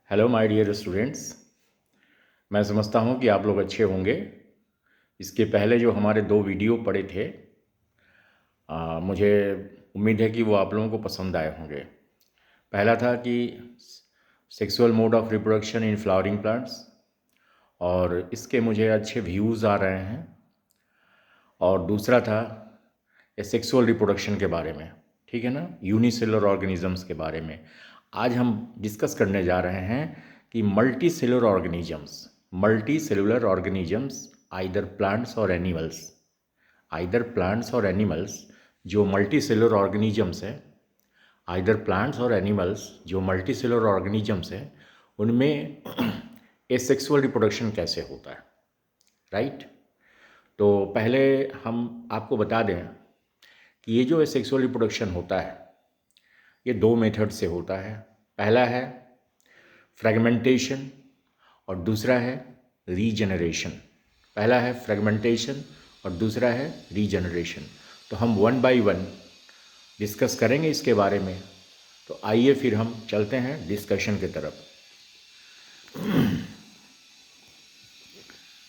Hello my dear students. मैं समझता हूँ कि आप लोग अच्छे होंगे। इसके पहले जो हमारे दो वीडियो पड़े थे, मुझे उम्मीद है कि वो आप लोगों को पसंद आए होंगे। पहला था कि sexual mode of reproduction in flowering plants, और इसके मुझे अच्छे व्यूज़ आ रहे हैं। और दूसरा था सेक्सुअल रिप्रोडक्शन के बारे में, ठीक है ना, यूनिसेलुलर ऑर्गेनिजम्स के बारे में। आज हम डिस्कस करने जा रहे हैं कि multi cellular organisms either plants और एनिमल्स जो मल्टी सेलुलर ऑर्गेनिजम्स हैं, उनमें एसेक्सुअल रिप्रोडक्शन कैसे होता है, राइट। तो पहले हम आपको बता दें कि ये जो एसेक्सुअल रिप्रोडक्शन होता है, ये दो मेथड से होता है। पहला है फ्रेगमेंटेशन और दूसरा है रीजनरेशन। और दूसरा है रीजनरेशन। तो हम वन बाय वन डिस्कस करेंगे इसके बारे में। तो आइए फिर हम चलते हैं डिस्कशन की तरफ।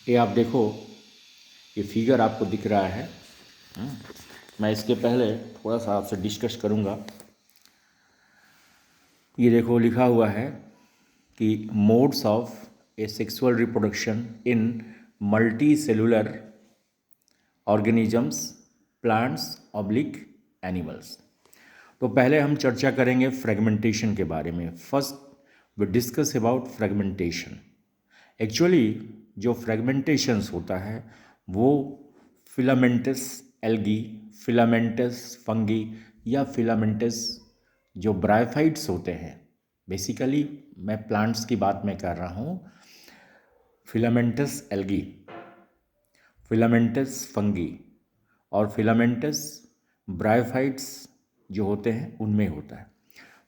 ये आप देखो, ये फिगर आपको दिख रहा है। मैं इसके पहले थोड़ा सा आपसे डिस्कस करूँगा। ये देखो लिखा हुआ है कि modes of asexual reproduction in multicellular organisms, plants oblique animals. तो पहले हम चर्चा करेंगे फ्रेगमेंटेशन के बारे में। First we discuss about fragmentation. Actually जो फ्रेगमेंटेशंस होता है वो फिलामेंटस एल्गी, फिलामेंटस फंगी या फिलामेंटस जो ब्रायोफाइट्स होते हैं, बेसिकली मैं प्लांट्स की बात मैं कर रहा हूँ, फिलामेंटस एल्गी, फिलामेंटस फंगी और फिलामेंटस ब्रायोफाइट्स जो होते हैं उनमें होता है।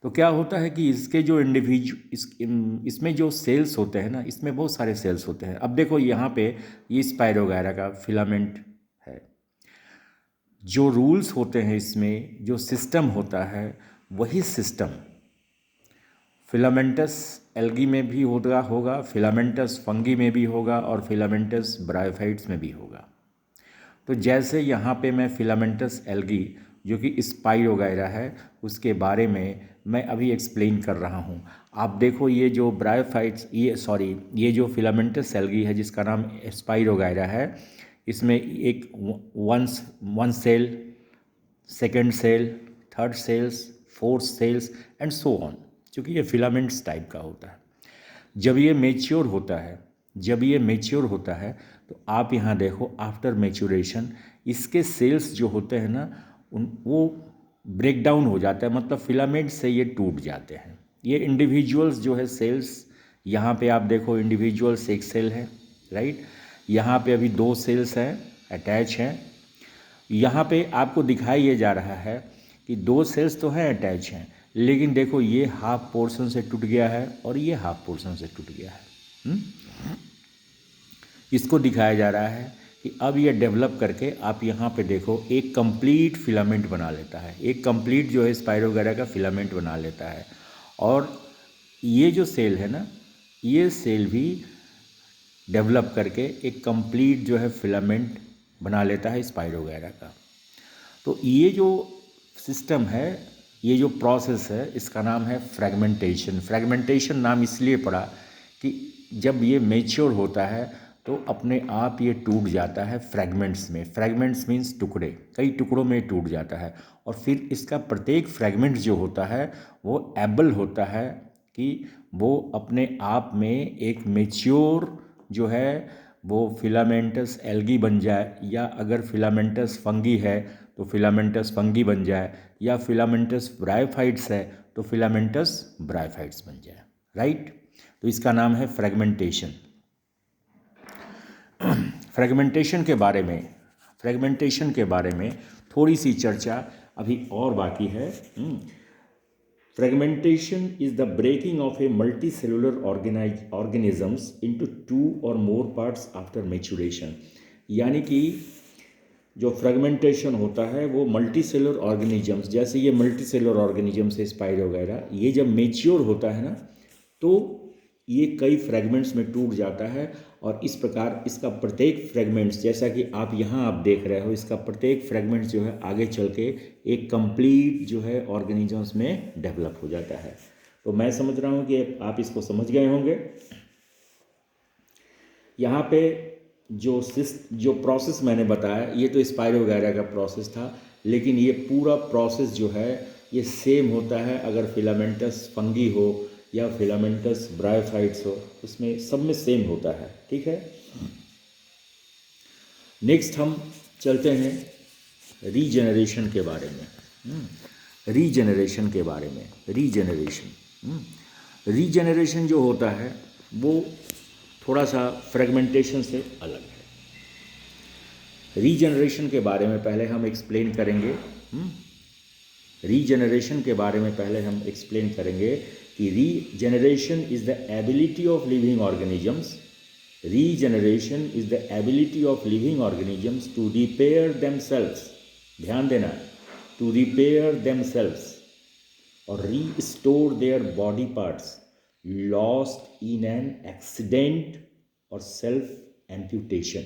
तो क्या होता है कि इसके जो इसमें जो सेल्स होते हैं ना, इसमें बहुत सारे सेल्स होते हैं। अब देखो यहाँ पे ये स्पाइरोगायरा का फिलामेंट है। जो रूल्स होते हैं इसमें, जो सिस्टम होता है, वही सिस्टम फिलामेंटस एल्गी में भी होगा, फिलामेंटस फंगी में भी होगा और फिलामेंटस ब्रायोफाइट्स में भी होगा। तो जैसे यहाँ पे मैं फिलामेंटस एल्गी जो कि स्पाइरोगायरा है उसके बारे में मैं अभी एक्सप्लेन कर रहा हूँ। आप देखो ये जो ब्रायोफाइट्स, ये जो फिलामेंटस एल्गी है जिसका नाम स्पाइरोगायरा है, इसमें एक one cell, second cell, third cells, fourth cells and so on, क्योंकि ये फिलामेंट्स टाइप का होता है। जब ये मेच्योर होता है तो आप यहाँ देखो आफ्टर मेच्योरेशन इसके सेल्स जो होते हैं ना वो ब्रेक डाउन हो जाता है, मतलब फिलामेंट से ये टूट जाते हैं। ये इंडिविजुअल्स जो है सेल्स, यहाँ पे आप देखो इंडिविजुअल्स एक सेल है, राइट। यहाँ पे अभी दो सेल्स हैं, अटैच हैं। यहाँ पे आपको दिखाई ये जा रहा है कि दो सेल्स तो हैं, अटैच हैं, लेकिन देखो ये हाफ पोर्शन से टूट गया है और ये हाफ पोर्शन से टूट गया है। इसको दिखाया जा रहा है कि अब ये डेवलप करके आप यहाँ पे देखो एक कंप्लीट फिलामेंट बना लेता है, एक कंप्लीट जो है स्पाइरोगायरा का फिलामेंट बना लेता है। और ये जो सेल है ना, ये सेल भी डेवलप करके एक कंप्लीट जो है फिलामेंट बना लेता है स्पाइरोगायरा का। तो ये जो सिस्टम है, ये जो प्रोसेस है, इसका नाम है फ्रेगमेंटेशन। फ्रेगमेंटेशन नाम इसलिए पड़ा कि जब ये मेच्योर होता है तो अपने आप ये टूट जाता है फ्रैगमेंट्स में। फ्रैगमेंट्स मीन्स टुकड़े, कई टुकड़ों में टूट जाता है। और फिर इसका प्रत्येक फ्रैगमेंट जो होता है वो एबल होता है कि वो अपने आप में एक मेच्योर जो है वो फिलामेंटस एल्गी बन जाए, या अगर फिलामेंटस फंगी है तो फिलामेंटस फंगी बन जाए, या फिलामेंटस ब्रायोफाइट्स है तो फिलामेंटस ब्रायोफाइट्स बन जाए, राइट। तो इसका नाम है फ्रेगमेंटेशन। फ्रेगमेंटेशन के बारे में थोड़ी सी चर्चा अभी और बाकी है। Fragmentation is the breaking of a multicellular organisms into 2 और मोर पार्ट्स आफ्टर मेचुरेशन। यानी कि जो फ्रेगमेंटेशन होता है वो मल्टी सेलुलर ऑर्गेनिजम्स, जैसे ये मल्टी सेलुलर ऑर्गेनिजम्स है स्पाइरोगायरा, ये जब मेच्योर होता है ना तो ये कई फ्रेगमेंट्स में टूट जाता है और इस प्रकार इसका प्रत्येक फ्रेगमेंट्स, जैसा कि आप यहाँ आप देख रहे हो, इसका प्रत्येक फ्रेगमेंट्स जो है आगे चल के एक कंप्लीट जो है ऑर्गेनिजम्स में डेवलप हो जाता है। तो मैं समझ रहा हूँ कि आप इसको समझ गए होंगे। यहाँ पे जो प्रोसेस मैंने बताया ये तो स्पाइरो वगैरह का प्रोसेस था, लेकिन ये पूरा प्रोसेस जो है ये सेम होता है अगर फिलामेंटस फंगी हो या फिलामेंटस ब्रायोफाइट्स हो, उसमें सब में सेम होता है। ठीक है, नेक्स्ट हम चलते हैं रीजेनरेशन के बारे में। रीजेनरेशन के बारे में, रीजेनरेशन जो होता है वो थोड़ा सा फ्रेगमेंटेशन से अलग है। रीजेनरेशन के बारे में पहले हम एक्सप्लेन करेंगे। रीजेनरेशन के बारे में पहले हम एक्सप्लेन करेंगे कि regeneration is the ability of living organisms, regeneration is the ability of living organisms to repair themselves, ध्यान देना, टू रिपेयर देमसेल्व्स और restore their body parts lost in an accident और सेल्फ एम्प्यूटेशन।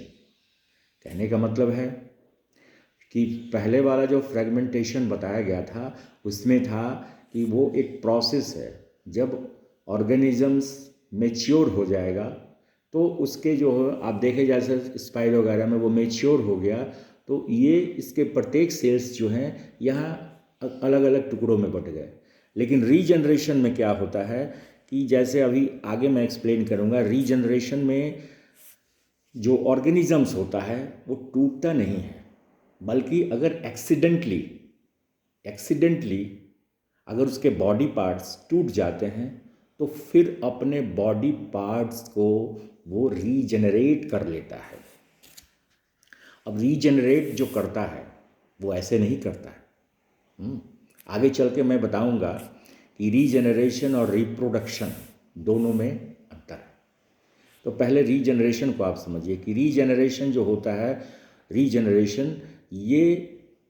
कहने का मतलब है कि पहले वाला जो फ्रेगमेंटेशन बताया गया था उसमें था कि वो एक प्रोसेस है, जब ऑर्गेनिजम्स मैच्योर हो जाएगा तो उसके जो आप देखे जैसे स्पाइरो वगैरह में वो मैच्योर हो गया तो ये इसके प्रत्येक सेल्स जो हैं यहाँ अलग अलग टुकड़ों में बट गए। लेकिन रीजनरेशन में क्या होता है कि जैसे अभी आगे मैं एक्सप्लेन करूँगा, रीजनरेशन में जो ऑर्गेनिजम्स होता है वो टूटता नहीं है, बल्कि अगर एक्सीडेंटली अगर उसके बॉडी पार्ट्स टूट जाते हैं तो फिर अपने बॉडी पार्ट्स को वो रीजनरेट कर लेता है। अब रीजनरेट जो करता है वो ऐसे नहीं करता है। आगे चल के मैं बताऊंगा कि रीजनरेशन और रिप्रोडक्शन दोनों में अंतर है। तो पहले रीजनरेशन को आप समझिए कि रीजनरेशन जो होता है, रीजनरेशन ये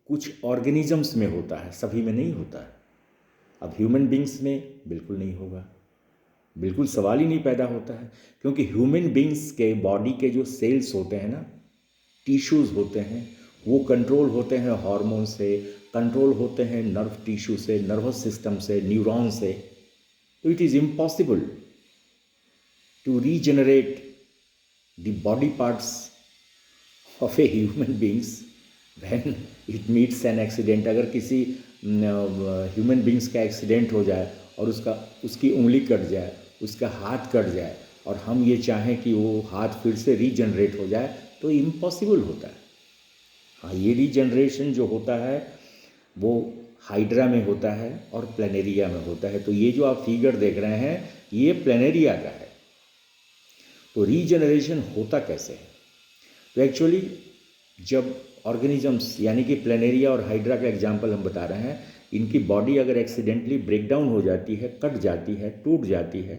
कुछ ऑर्गेनिजम्स में होता है, सभी में नहीं होता है। अब ह्यूमन बींग्स में बिल्कुल नहीं होगा, बिल्कुल सवाल ही नहीं पैदा होता है, क्योंकि ह्यूमन बींग्स के बॉडी के जो सेल्स होते हैं ना, टिश्यूज़ होते हैं, वो कंट्रोल होते हैं हार्मोन से, कंट्रोल होते हैं नर्व टिश्यू से, नर्वस सिस्टम से, न्यूरॉन से। तो it is impossible to regenerate the body parts of a human beings when it meets an accident. अगर किसी ह्यूमन बींग्स का एक्सीडेंट हो जाए और उसकी उंगली कट जाए, उसका हाथ कट जाए और हम ये चाहें कि वो हाथ फिर से रीजनरेट हो जाए तो इम्पॉसिबल होता है। हाँ, ये रीजनरेशन जो होता है वो हाइड्रा में होता है और प्लेनेरिया में होता है। तो ये जो आप फिगर देख रहे हैं ये प्लेनेरिया का है। तो रीजनरेशन होता कैसे है? तो एक्चुअली जब ऑर्गेनिजम्स यानी कि प्लेनेरिया और हाइड्रा का एग्जांपल हम बता रहे हैं, इनकी बॉडी अगर एक्सीडेंटली ब्रेकडाउन हो जाती है, कट जाती है, टूट जाती है,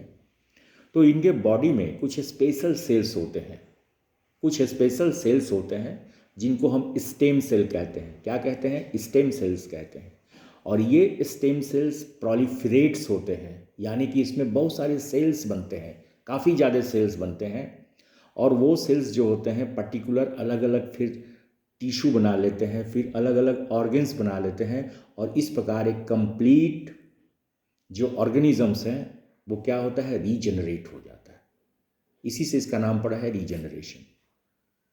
तो इनके बॉडी में कुछ स्पेशल सेल्स होते हैं, कुछ स्पेशल सेल्स होते हैं जिनको हम स्टेम सेल कहते हैं। क्या कहते हैं? स्टेम सेल्स कहते हैं। और ये स्टेम सेल्स प्रोलिफरेट्स होते हैं, यानी कि इसमें बहुत सारे सेल्स बनते हैं, काफ़ी ज़्यादा सेल्स बनते हैं। और वो सेल्स जो होते हैं पर्टिकुलर अलग अलग फिर टिश्यू बना लेते हैं, फिर अलग अलग ऑर्गन्स बना लेते हैं और इस प्रकार एक कंप्लीट जो ऑर्गेनिजम्स हैं वो क्या होता है? रीजनरेट हो जाता है। इसी से इसका नाम पड़ा है रीजनरेशन।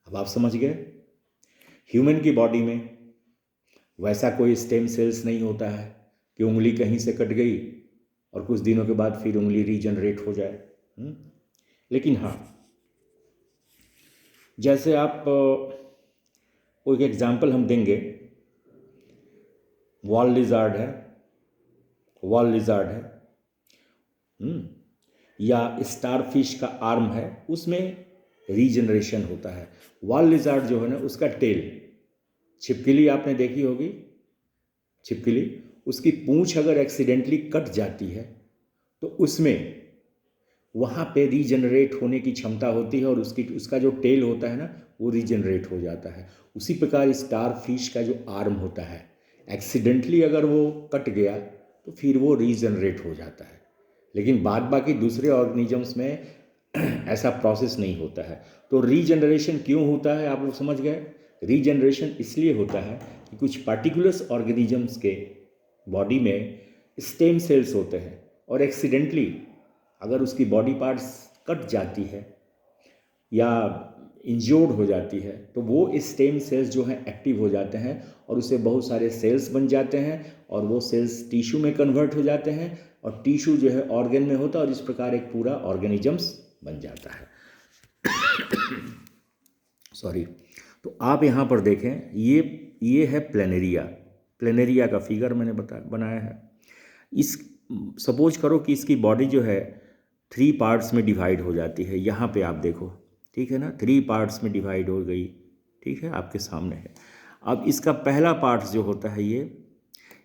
अब आप समझ गए। ह्यूमन की बॉडी में वैसा कोई स्टेम सेल्स नहीं होता है कि उंगली कहीं से कट गई और कुछ दिनों के बाद फिर उंगली रीजनरेट हो जाए। लेकिन हाँ, जैसे आप कोई एग्जाम्पल हम देंगे, वॉल लिजार्ड है, या स्टारफिश का आर्म है, उसमें रीजनरेशन होता है। वॉल लिजार्ड जो है ना, उसका टेल, छिपकली आपने देखी होगी, छिपकली, उसकी पूंछ अगर एक्सीडेंटली कट जाती है तो उसमें वहाँ पे रीजनरेट होने की क्षमता होती है और उसका जो टेल होता है ना वो रीजनरेट हो जाता है। उसी प्रकार स्टारफिश का जो आर्म होता है, एक्सीडेंटली अगर वो कट गया तो फिर वो रीजनरेट हो जाता है। लेकिन बाद बाकी दूसरे ऑर्गेनिजम्स में ऐसा प्रोसेस नहीं होता है। तो रीजनरेशन क्यों होता है, आप लोग समझ गए। रीजनरेशन इसलिए होता है कि कुछ पार्टिकुलर्स ऑर्गेनिजम्स के बॉडी में स्टेम सेल्स होते हैं और एक्सीडेंटली अगर उसकी बॉडी पार्ट्स कट जाती है या इंज्योर्ड हो जाती है तो वो स्टेम सेल्स जो हैं एक्टिव हो जाते हैं और उससे बहुत सारे सेल्स बन जाते हैं और वो सेल्स टिश्यू में कन्वर्ट हो जाते हैं और टिश्यू जो है ऑर्गन में होता है और इस प्रकार एक पूरा ऑर्गेनिजम्स बन जाता है। सॉरी। तो आप यहाँ पर देखें, ये है प्लेनेरिया। प्लेनेरिया का फिगर मैंने बनाया है। इस सपोज करो कि इसकी बॉडी जो है 3 पार्ट्स में डिवाइड हो जाती है। यहाँ पे आप देखो, ठीक है ना, 3 पार्ट्स में डिवाइड हो गई, ठीक है, आपके सामने है। अब इसका पहला पार्ट जो होता है ये,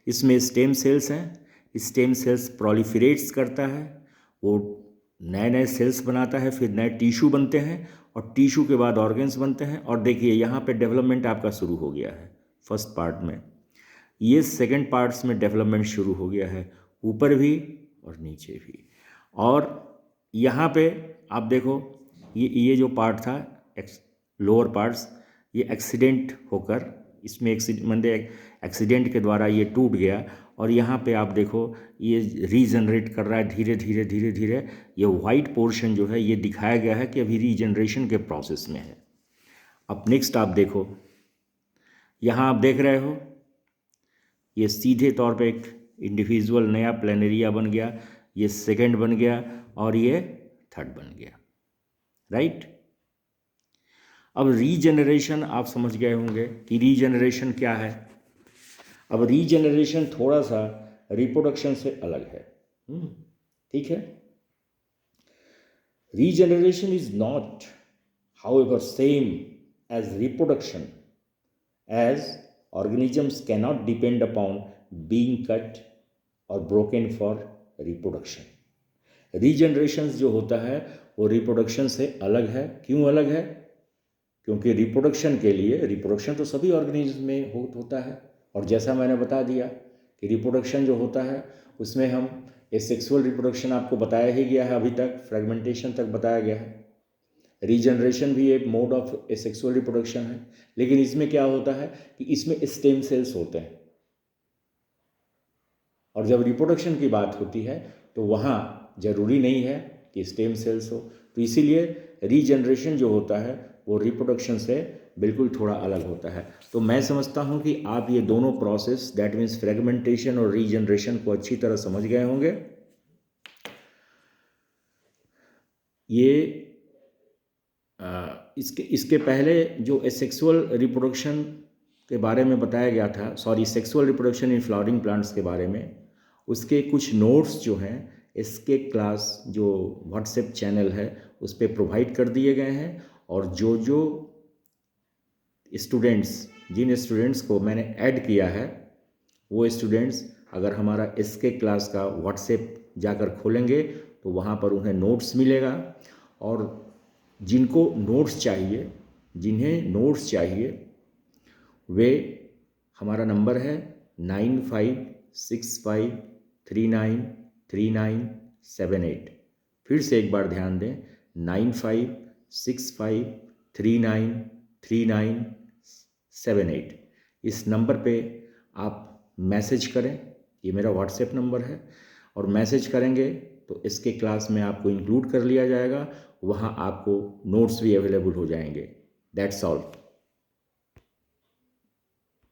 इसमें स्टेम सेल्स हैं। स्टेम सेल्स प्रोलिफरेट्स करता है, वो नए नए सेल्स बनाता है, फिर नए टिश्यू बनते हैं और टिश्यू के बाद ऑर्गन्स बनते हैं। और देखिए यहाँ पे डेवलपमेंट आपका शुरू हो गया है फर्स्ट पार्ट में। ये सेकंड पार्ट्स में डेवलपमेंट शुरू हो गया है, ऊपर भी और नीचे भी। और यहाँ पे आप देखो, ये जो पार्ट था लोअर पार्ट्स, ये एक्सीडेंट होकर इसमें एक्सीडेंट के द्वारा ये टूट गया। और यहाँ पे आप देखो ये रीजनरेट कर रहा है धीरे धीरे धीरे धीरे। ये वाइट पोर्शन जो है ये दिखाया गया है कि अभी रीजनरेशन के प्रोसेस में है। अब नेक्स्ट आप देखो, यहाँ आप देख रहे हो ये सीधे तौर पे एक इंडिविजुअल नया प्लेनेरिया बन गया, ये सेकंड बन गया और ये थर्ड बन गया, राइट। अब रीजनरेशन आप समझ गए होंगे कि रीजनरेशन क्या है। अब रीजनरेशन थोड़ा सा रिप्रोडक्शन से अलग है, ठीक है। Regeneration is not however same as reproduction, as organisms cannot depend upon being cut or broken for reproduction. Regeneration जो होता है वो रिप्रोडक्शन से अलग है। क्यों अलग है? क्योंकि रिप्रोडक्शन के लिए, रिप्रोडक्शन तो सभी ऑर्गेनिज्म में होता है और जैसा मैंने बता दिया कि रिप्रोडक्शन जो होता है उसमें हम सेक्सुअल रिप्रोडक्शन आपको बताया ही गया है, अभी तक फ्रेगमेंटेशन तक बताया गया है। रीजनरेशन भी एक मोड ऑफ सेक्सुअल रिप्रोडक्शन है, लेकिन इसमें क्या होता है कि इसमें स्टेम सेल्स होते हैं और जब रिप्रोडक्शन की बात होती है तो वहाँ ज़रूरी नहीं है कि स्टेम सेल्स हो। तो इसीलिए रीजनरेशन जो होता है वो रिप्रोडक्शन से बिल्कुल थोड़ा अलग होता है। तो मैं समझता हूँ कि आप ये दोनों प्रोसेस, दैट मीन्स फ्रेगमेंटेशन और रीजनरेशन को अच्छी तरह समझ गए होंगे। ये इसके पहले जो एसेक्सुअल रिप्रोडक्शन के बारे में बताया गया था, sexual reproduction in flowering plants के बारे में, उसके कुछ नोट्स जो हैं इसके क्लास जो व्हाट्सएप चैनल है उस पर प्रोवाइड कर दिए गए हैं। और जो जिन स्टूडेंट्स को मैंने ऐड किया है वो स्टूडेंट्स अगर हमारा इसके क्लास का व्हाट्सएप जाकर खोलेंगे तो वहाँ पर उन्हें नोट्स मिलेगा। और जिन्हें नोट्स चाहिए वे, हमारा नंबर है 9565393978। फिर से एक बार ध्यान दें, 9565393978। इस नंबर पे आप मैसेज करें, ये मेरा व्हाट्सएप नंबर है, और मैसेज करेंगे तो इसके क्लास में आपको इंक्लूड कर लिया जाएगा। वहाँ आपको नोट्स भी अवेलेबल हो जाएंगे। That's all.